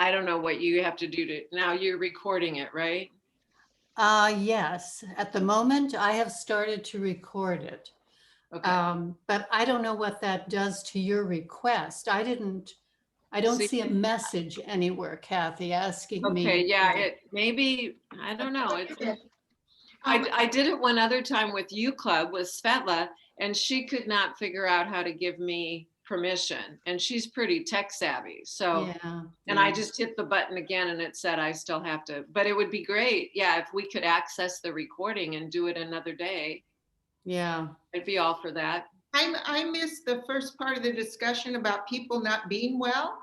I don't know what you have to do to, now you're recording it, right? Yes, at the moment I have started to record it. Okay. But I don't know what that does to your request. I don't See, see a message anywhere, Kathy, asking okay, me yeah, to. it maybe, I don't know. It's, Um, I did it one other time with UClub with Svetla, and she could not figure out how to give me permission. And she's pretty tech savvy. So, Yeah, and I yeah, just hit the button again and it said I still have to, but it would be great. Yeah, if we could access the recording and do it another day, yeah. I'd be all for that. I missed the first part of the discussion about people not being well.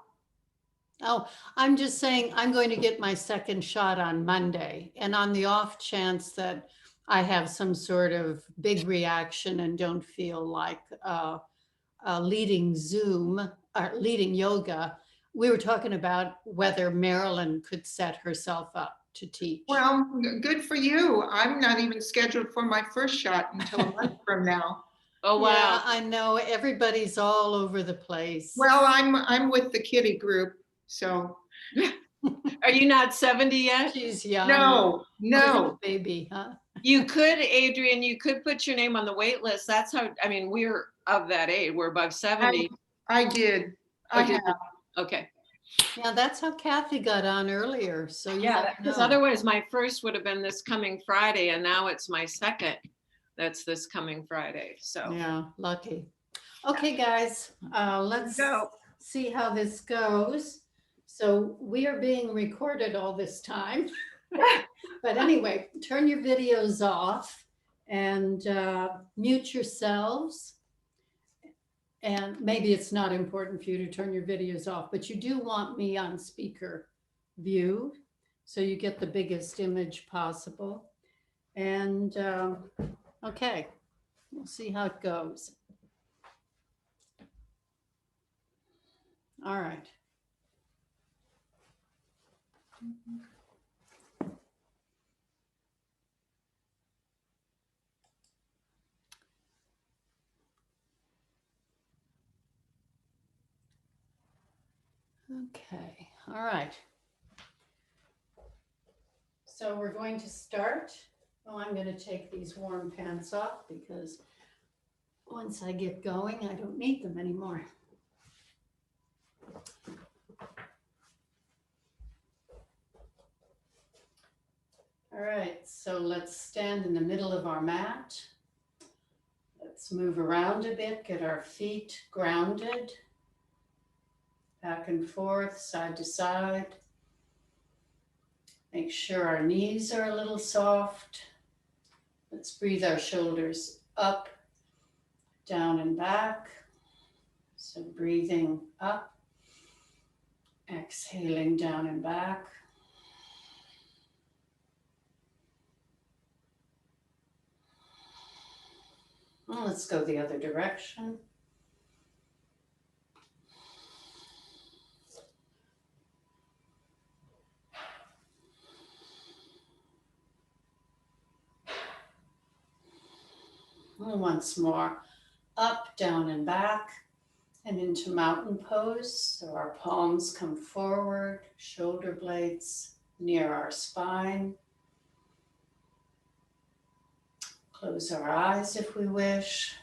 Oh, I'm just saying I'm going to get my second shot on Monday. And on the off chance that I have some sort of big reaction and don't feel like leading Zoom or leading yoga, we were talking about whether Marilyn could set herself up to teach. Well, good for you. I'm not even scheduled for my first shot until a month from now. Oh, Yeah, wow. I know everybody's all over the place. Well, I'm with the kitty group, so Are you not 70 yet? She's young. no, She's a no. baby, huh? You could, Adrian, you could put your name on the wait list. That's how, I mean, we're of that age. We're above 70. I did. Oh, I did have. you? Okay. Yeah, that's how Kathy got on earlier. So you Yeah, never because know. otherwise my first would have been this coming Friday, and now it's my second that's this coming Friday. So Yeah, lucky. Okay, guys, let's go. see how this goes. So we are being recorded all this time. But anyway, turn your videos off and mute yourselves. And maybe it's not important for you to turn your videos off, but you do want me on speaker view so you get the biggest image possible. And okay, we'll see how it goes. All right. Okay, all right. So we're going to start. Oh, I'm going to take these warm pants off because once I get going, I don't need them anymore. All right, so let's stand in the middle of our mat. Let's move around a bit, get our feet grounded, back and forth, side to side. Make sure our knees are a little soft. Let's breathe our shoulders up, down and back. So breathing up, exhaling down and back. And let's go the other direction. And once more, up, down and back, and into mountain pose. So our palms come forward, shoulder blades near our spine. Close our eyes if we wish.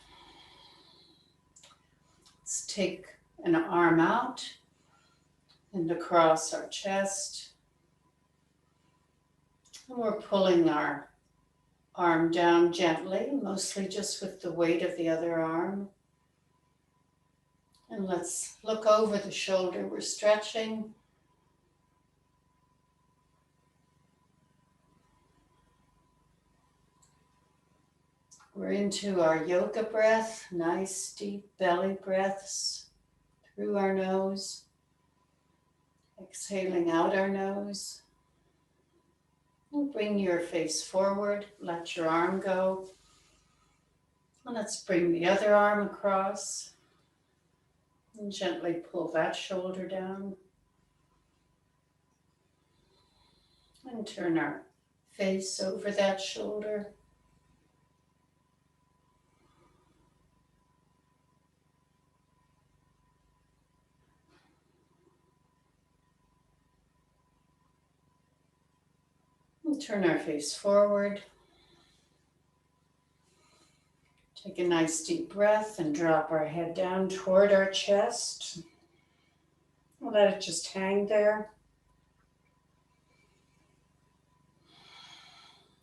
Let's take an arm out and across our chest. And we're pulling our arm down gently, mostly just with the weight of the other arm. And let's look over the shoulder. We're stretching. We're into our yoga breath, nice deep belly breaths through our nose, exhaling out our nose. And bring your face forward, let your arm go. And let's bring the other arm across and gently pull that shoulder down. And turn our face over that shoulder. We'll turn our face forward. Take a nice deep breath and drop our head down toward our chest. We'll let it just hang there.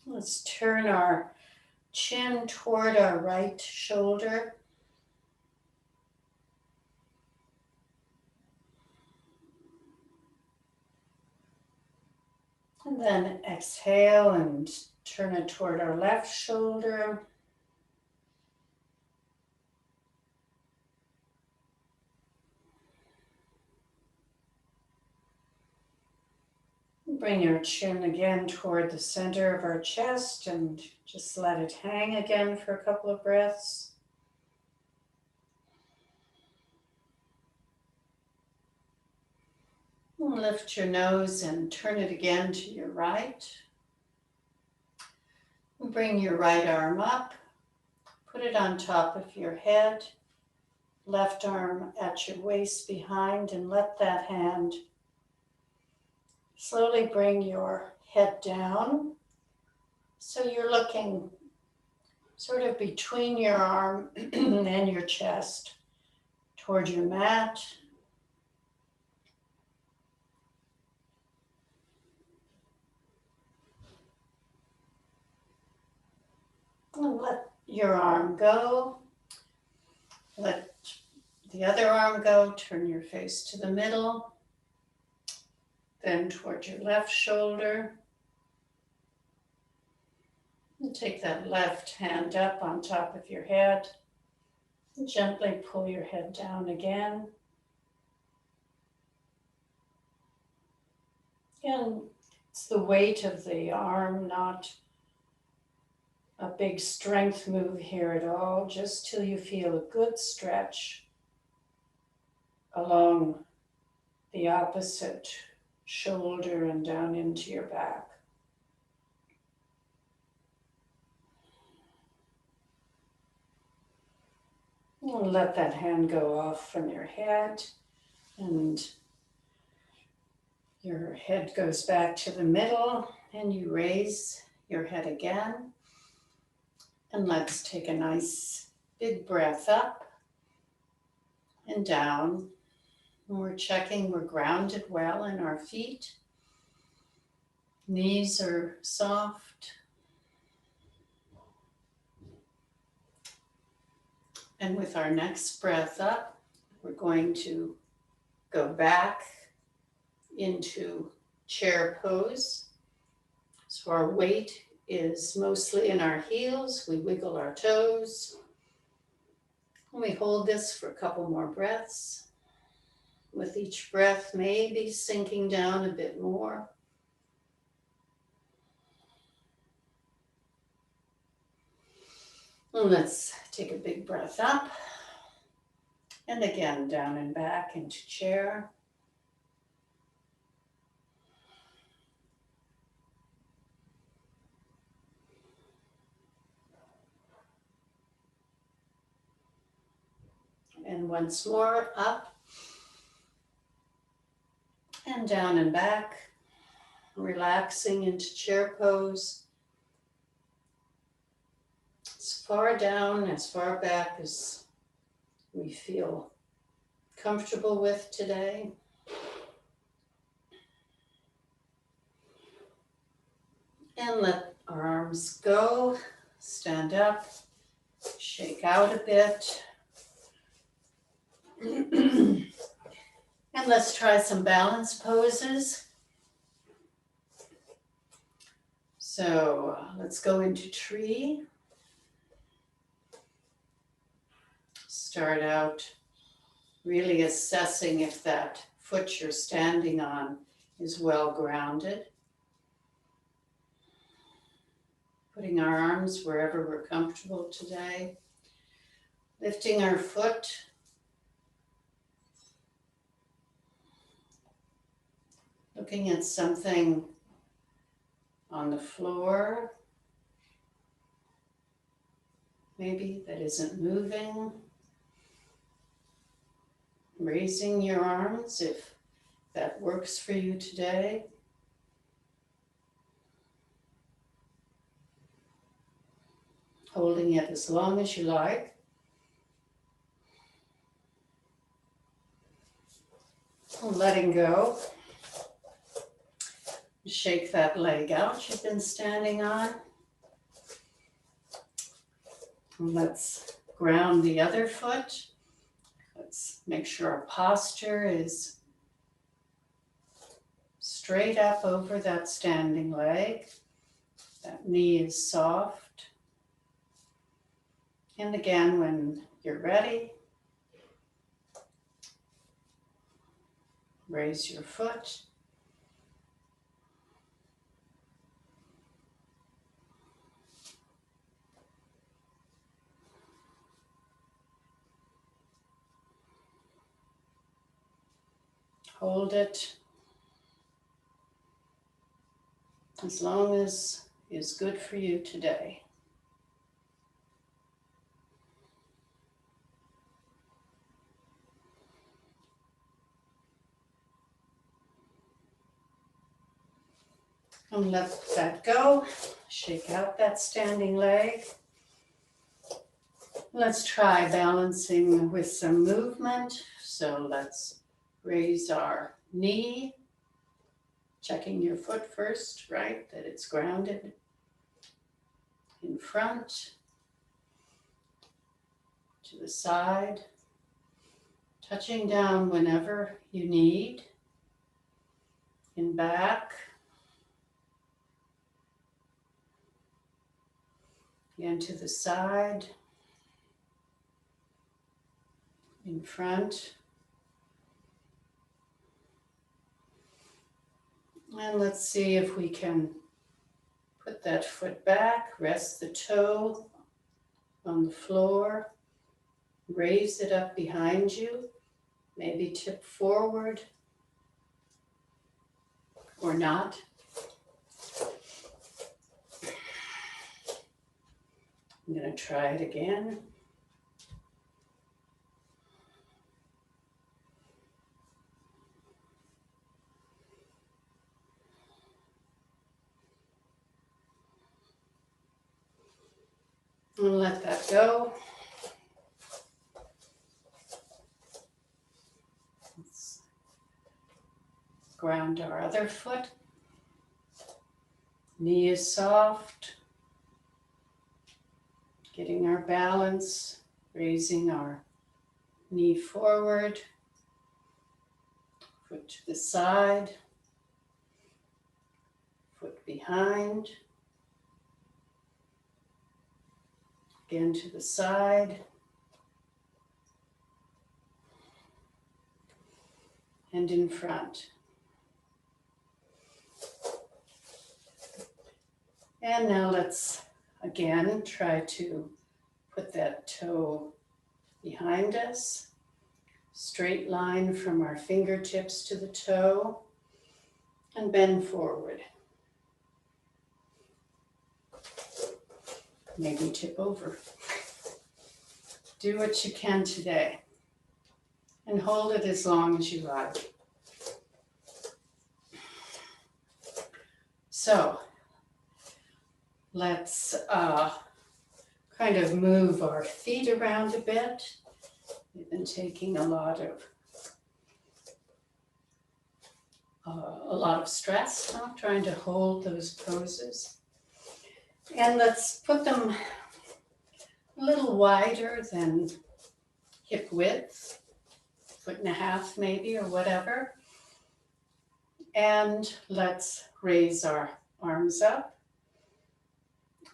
Let's turn our chin toward our right shoulder. And then exhale and turn it toward our left shoulder. Bring your chin again toward the center of our chest and just let it hang again for a couple of breaths. And lift your nose and turn it again to your right. Bring your right arm up, put it on top of your head, left arm at your waist behind, and let that hand slowly bring your head down. So you're looking sort of between your arm and your chest toward your mat. And let your arm go. Let the other arm go. Turn your face to the middle. Then toward your left shoulder. And take that left hand up on top of your head. And gently pull your head down again. And it's the weight of the arm, not a big strength move here at all, just till you feel a good stretch along the opposite shoulder and down into your back. And let that hand go off from your head, and your head goes back to the middle, and you raise your head again. And let's take a nice big breath up and down. And we're checking we're grounded well in our feet. Knees are soft. And with our next breath up, we're going to go back into chair pose. So our weight is mostly in our heels. We wiggle our toes. And we hold this for a couple more breaths. With each breath, maybe sinking down a bit more. And let's take a big breath up. And again, down and back into chair. And once more, up and down and back, relaxing into chair pose. As far down, as far back as we feel comfortable with today. And let our arms go, stand up, shake out a bit. And let's try some balance poses. So let's go into tree. Start out really assessing if that foot you're standing on is well grounded. Putting our arms wherever we're comfortable today. Lifting our foot. Looking at something on the floor, maybe that isn't moving. Raising your arms if that works for you today. holding it as long as you like. And letting go. Shake that leg out you've been standing on. And let's ground the other foot. Let's make sure our posture is straight up over that standing leg. That knee is soft. And again, when you're ready, raise your foot. Hold it as long as is good for you today. And let that go. Shake out that standing leg. Let's try balancing with some movement. So let's raise our knee, checking your foot first, right, that it's grounded in front, to the side, touching down whenever you need, in back, again to the side, in front. And let's see if we can put that foot back, rest the toe on the floor, raise it up behind you, maybe tip forward or not. I'm going to try it again. And let that go. Let's ground our other foot. Knee is soft. Getting our balance, raising our knee forward, foot to the side, foot behind. Again to the side. And in front. And now let's again try to put that toe behind us. Straight line from our fingertips to the toe. And bend forward. Maybe tip over. Do what you can today. And hold it as long as you like. So, let's kind of move our feet around a bit. We've been taking a lot of stress, trying to hold those poses. And let's put them a little wider than hip width, 1.5 feet maybe, or whatever. And let's raise our arms up.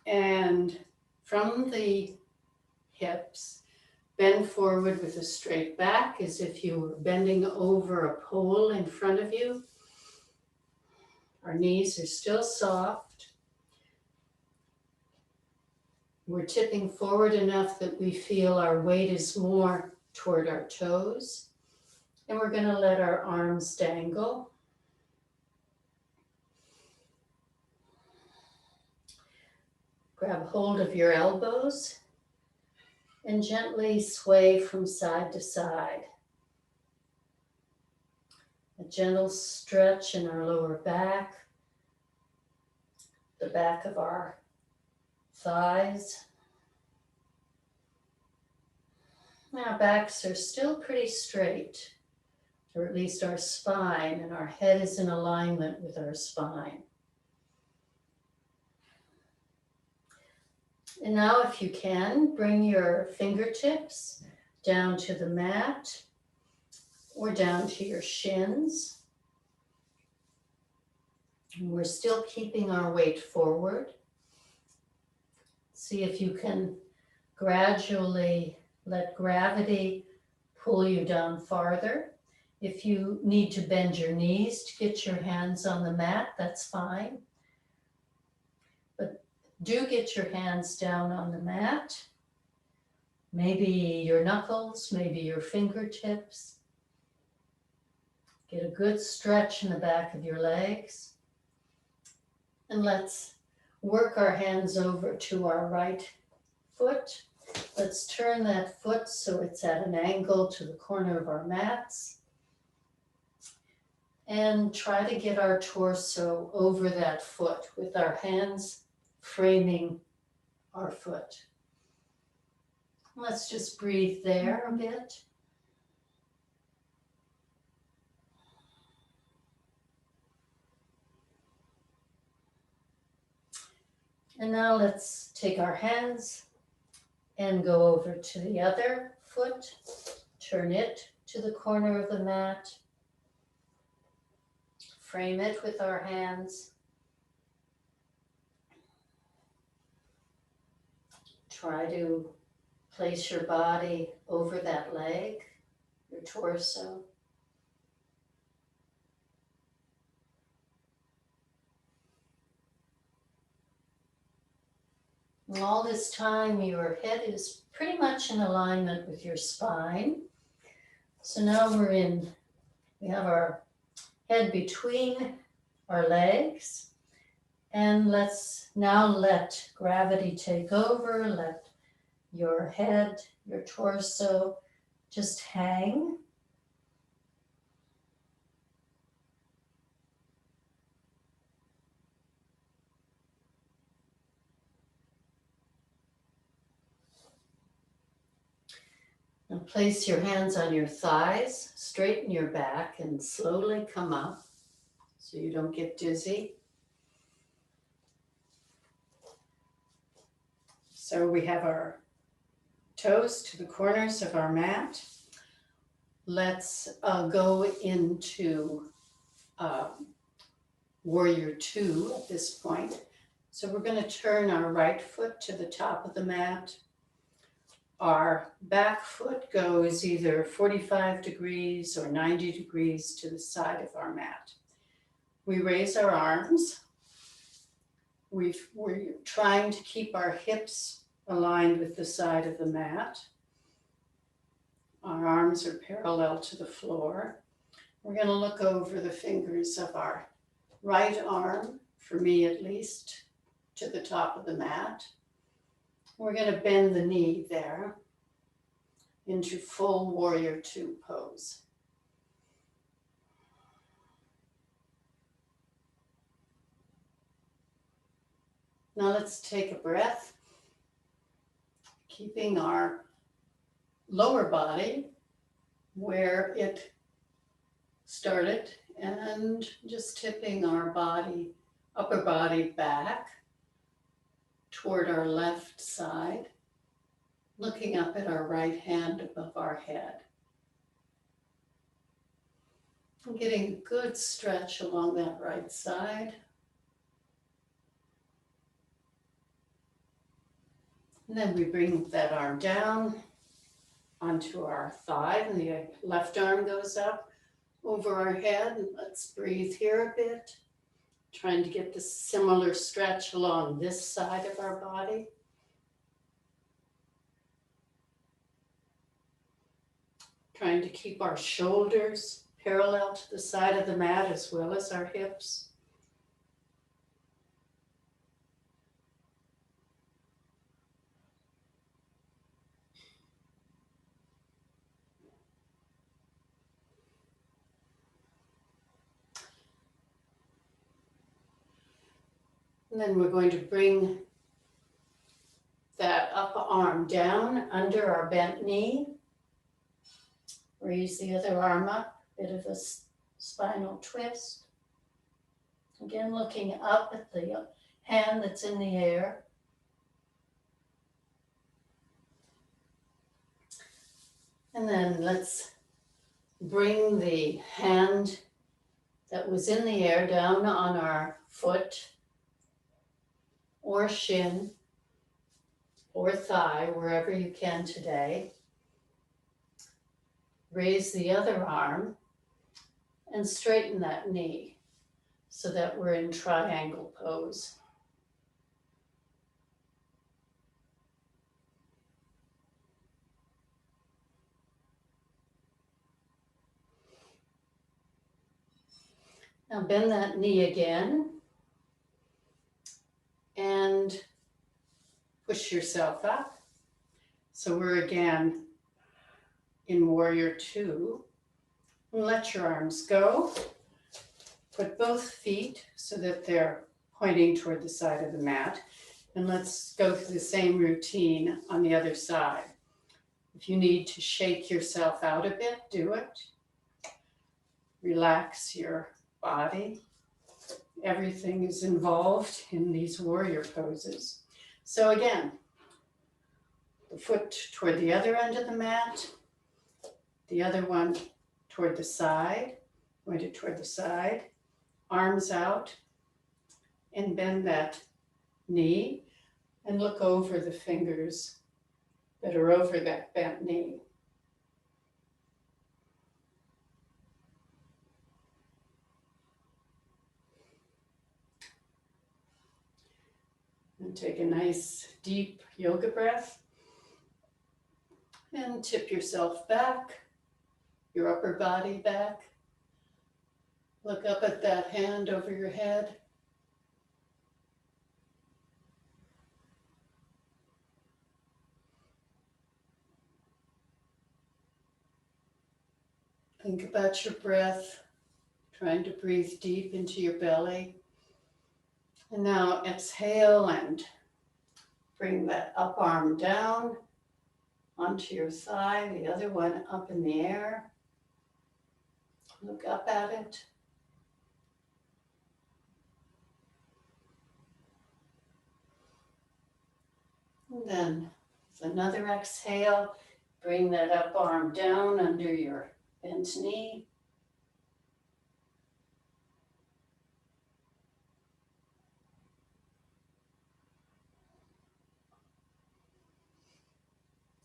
And from the hips, bend forward with a straight back as if you were bending over a pole in front of you. Our knees are still soft. We're tipping forward enough that we feel our weight is more toward our toes. And we're going to let our arms dangle. Grab hold of your elbows and gently sway from side to side. A gentle stretch in our lower back, the back of our thighs. Our backs are still pretty straight, or at least our spine, and our head is in alignment with our spine. And now if you can, bring your fingertips down to the mat or down to your shins. And we're still keeping our weight forward. See if you can gradually let gravity pull you down farther. If you need to bend your knees to get your hands on the mat, that's fine. But do get your hands down on the mat. Maybe your knuckles, maybe your fingertips. Get a good stretch in the back of your legs. And let's work our hands over to our right foot. Let's turn that foot so it's at an angle to the corner of our mats. And try to get our torso over that foot with our hands framing our foot. Let's just breathe there a bit. And now let's take our hands and go over to the other foot. Turn it to the corner of the mat. Frame it with our hands. Try to place your body over that leg, your torso. And all this time, your head is pretty much in alignment with your spine. So now we have our head between our legs. And let's now let gravity take over. Let your head, your torso just hang. And place your hands on your thighs, straighten your back, and slowly come up so you don't get dizzy. So we have our toes to the corners of our mat. Let's go into Warrior Two at this point. So we're going to turn our right foot to the top of the mat. Our back foot goes either 45 degrees or 90 degrees to the side of our mat. We raise our arms. We're trying to keep our hips aligned with the side of the mat. Our arms are parallel to the floor. We're going to look over the fingers of our right arm, for me at least, to the top of the mat. We're going to bend the knee there into full Warrior Two pose. Now let's take a breath, keeping our lower body where it started and just tipping our body, upper body back toward our left side, looking up at our right hand above our head. And getting a good stretch along that right side. And then we bring that arm down onto our thigh, and the left arm goes up over our head. And let's breathe here a bit, trying to get this similar stretch along this side of our body. Trying to keep our shoulders parallel to the side of the mat as well as our hips. And then we're going to bring that upper arm down under our bent knee. Raise the other arm up, bit of a spinal twist. Again, looking up at the hand that's in the air. And then let's bring the hand that was in the air down on our foot or shin or thigh, wherever you can today. Raise the other arm and straighten that knee so that we're in triangle pose. Now bend that knee again and push yourself up. So we're again in Warrior Two. And let your arms go. Put both feet so that they're pointing toward the side of the mat. And let's go through the same routine on the other side. If you need to shake yourself out a bit, do it. Relax your body. Everything is involved in these warrior poses. So again, the foot toward the other end of the mat, the other one toward the side, pointed toward the side, arms out, and bend that knee and look over the fingers that are over that bent knee. And take a nice deep yoga breath and tip yourself back, your upper body back. Look up at that hand over your head. Think about your breath, trying to breathe deep into your belly. And now exhale and bring that up arm down onto your thigh, the other one up in the air. Look up at it. And then with another exhale, bring that up arm down under your bent knee.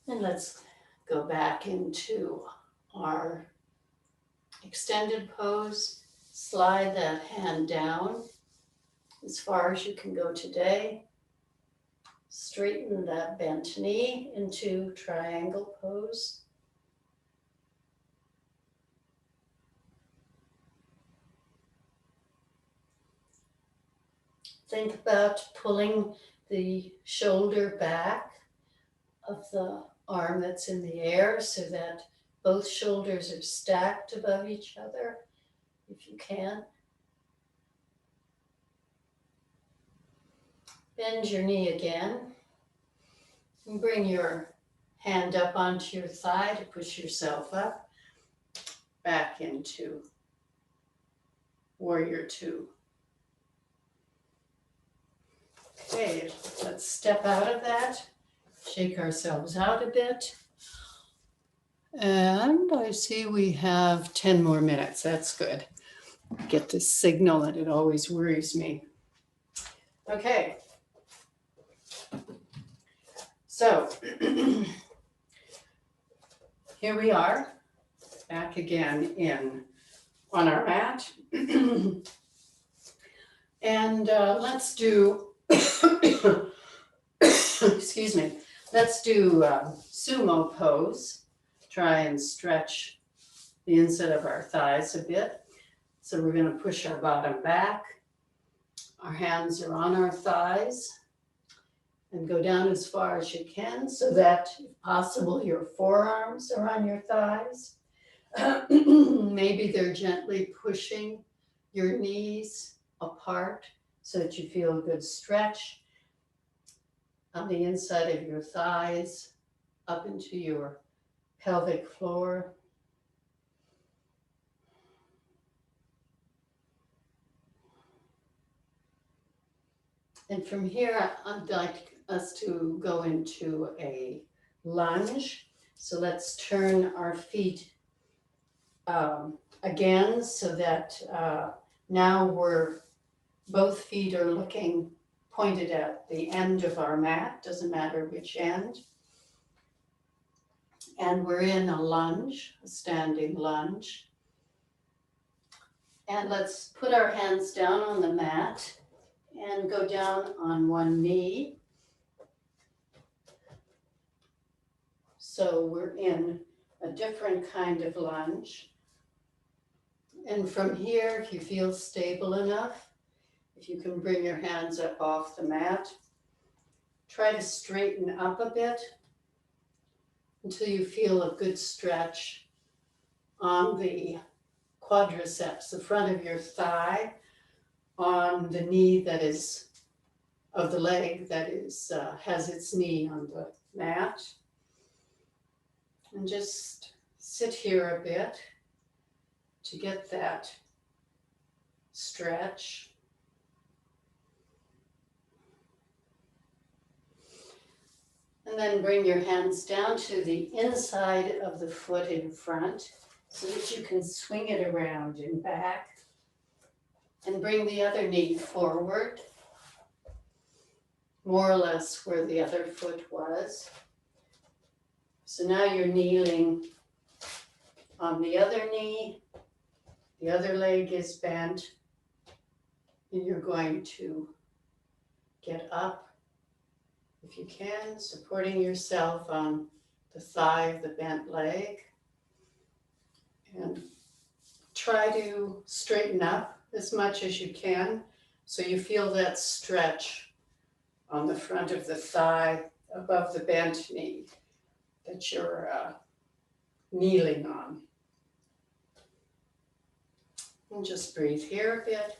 And let's go back into our extended pose. Slide that hand down as far as you can go today. Straighten that bent knee into triangle pose. Think about pulling the shoulder back of the arm that's in the air so that both shoulders are stacked above each other, if you can. Bend your knee again and bring your hand up onto your thigh to push yourself up, back into Warrior Two. Okay, let's step out of that, shake ourselves out a bit. And I see we have 10 more minutes. That's good. Get this signal and it always worries me. Okay. So here we are, back again on our mat. And let's do, excuse me, let's do sumo pose. Try and stretch the inside of our thighs a bit. So we're going to push our bottom back. Our hands are on our thighs and go down as far as you can so that, if possible, your forearms are on your thighs. Maybe they're gently pushing your knees apart so that you feel a good stretch on the inside of your thighs up into your pelvic floor. And from here, I'd like us to go into a lunge. So let's turn our feet again so that now both feet are looking pointed at the end of our mat, doesn't matter which end. And we're in a lunge, a standing lunge. And let's put our hands down on the mat and go down on one knee. So we're in a different kind of lunge. And from here, if you feel stable enough, if you can bring your hands up off the mat, try to straighten up a bit until you feel a good stretch on the quadriceps, the front of your thigh, on the knee that is, of the leg that is, has its knee on the mat. And just sit here a bit to get that stretch. And then bring your hands down to the inside of the foot in front so that you can swing it around and back. And bring the other knee forward, more or less where the other foot was. So now you're kneeling on the other knee, the other leg is bent, and you're going to get up if you can, supporting yourself on the thigh of the bent leg. And try to straighten up as much as you can so you feel that stretch on the front of the thigh above the bent knee that you're kneeling on. And just breathe here a bit.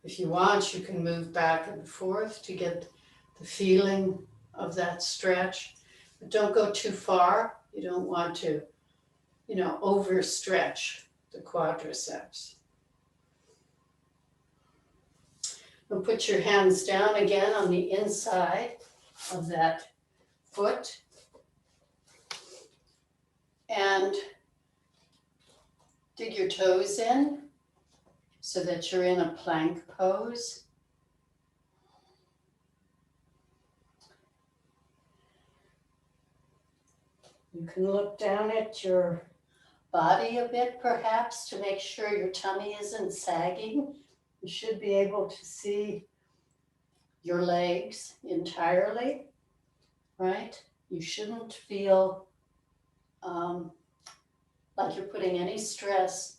If you want, you can move back and forth to get the feeling of that stretch, but don't go too far. You don't want to, overstretch the quadriceps. And put your hands down again on the inside of that foot. And dig your toes in so that you're in a plank pose. You can look down at your body a bit perhaps to make sure your tummy isn't sagging. You should be able to see your legs entirely, right? You shouldn't feel like you're putting any stress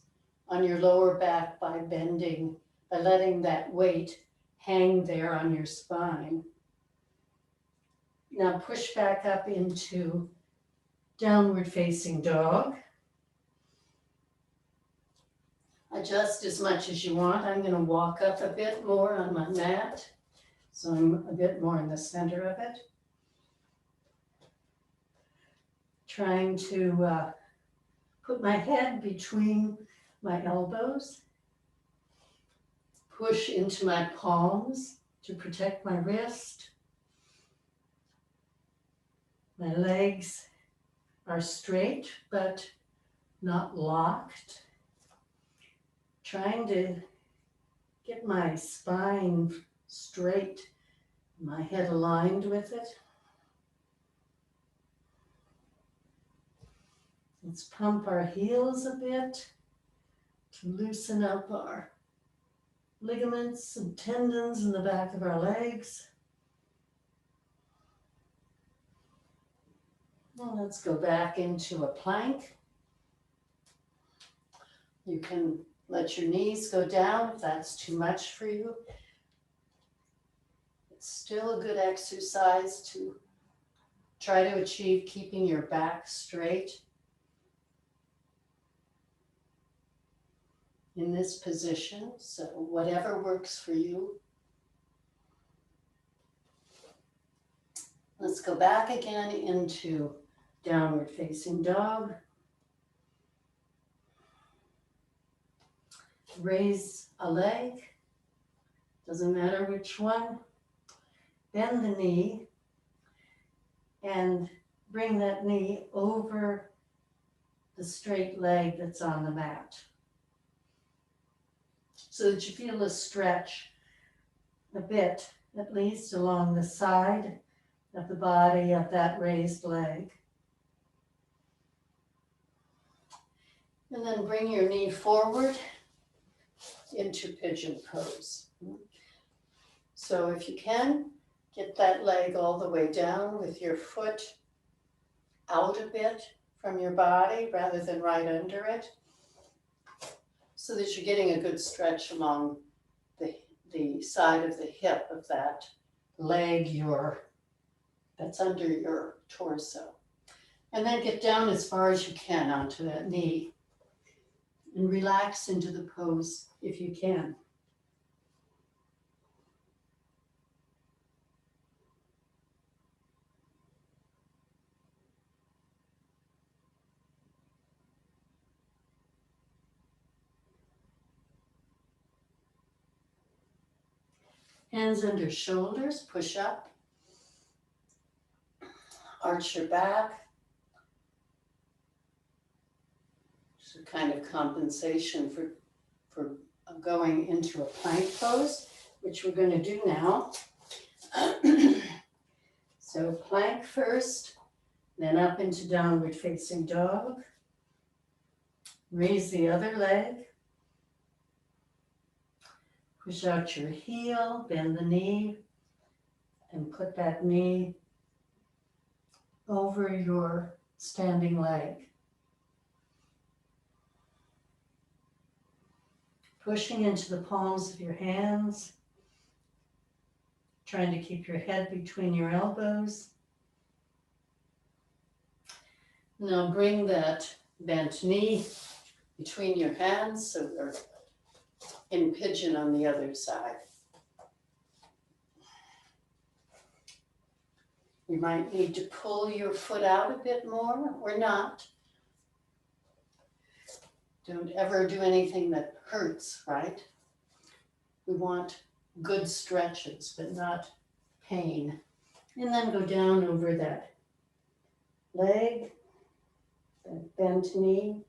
on your lower back by bending, by letting that weight hang there on your spine. Now push back up into downward facing dog. Adjust as much as you want. I'm going to walk up a bit more on my mat, so I'm a bit more in the center of it. Trying to put my head between my elbows. Push into my palms to protect my wrist. My legs are straight but not locked. Trying to get my spine straight, my head aligned with it. Let's pump our heels a bit to loosen up our ligaments and tendons in the back of our legs. Well, let's go back into a plank. You can let your knees go down if that's too much for you. It's still a good exercise to try to achieve keeping your back straight in this position. So whatever works for you. Let's go back again into downward facing dog. Raise a leg doesn't matter which one. Bend the knee and bring that knee over the straight leg that's on the mat, so that you feel a stretch a bit, at least along the side of the body of that raised leg. And then bring your knee forward into pigeon pose. So if you can, get that leg all the way down with your foot out a bit from your body rather than right under it, so that you're getting a good stretch along the side of the hip of that leg that's under your torso. And then get down as far as you can onto that knee and relax into the pose if you can. Hands under shoulders, push up, arch your back. It's a kind of compensation for going into a plank pose, which we're going to do now. So plank first, then up into downward facing dog. Raise the other leg. Push out your heel, bend the knee, and put that knee over your standing leg. Pushing into the palms of your hands, trying to keep your head between your elbows. Now bring that bent knee between your hands, so we're in pigeon on the other side. You might need to pull your foot out a bit more or not. Don't ever do anything that hurts, right? We want good stretches, but not pain. And then go down over that leg, that bent knee.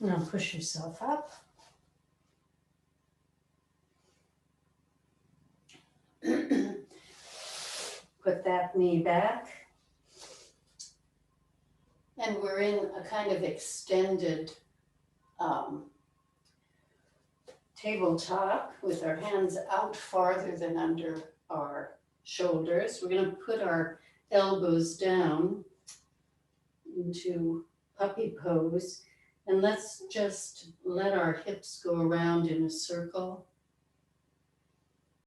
Now push yourself up. Put that knee back. And we're in a kind of extended tabletop with our hands out farther than under our shoulders. We're going to put our elbows down into puppy pose. And let's just let our hips go around in a circle.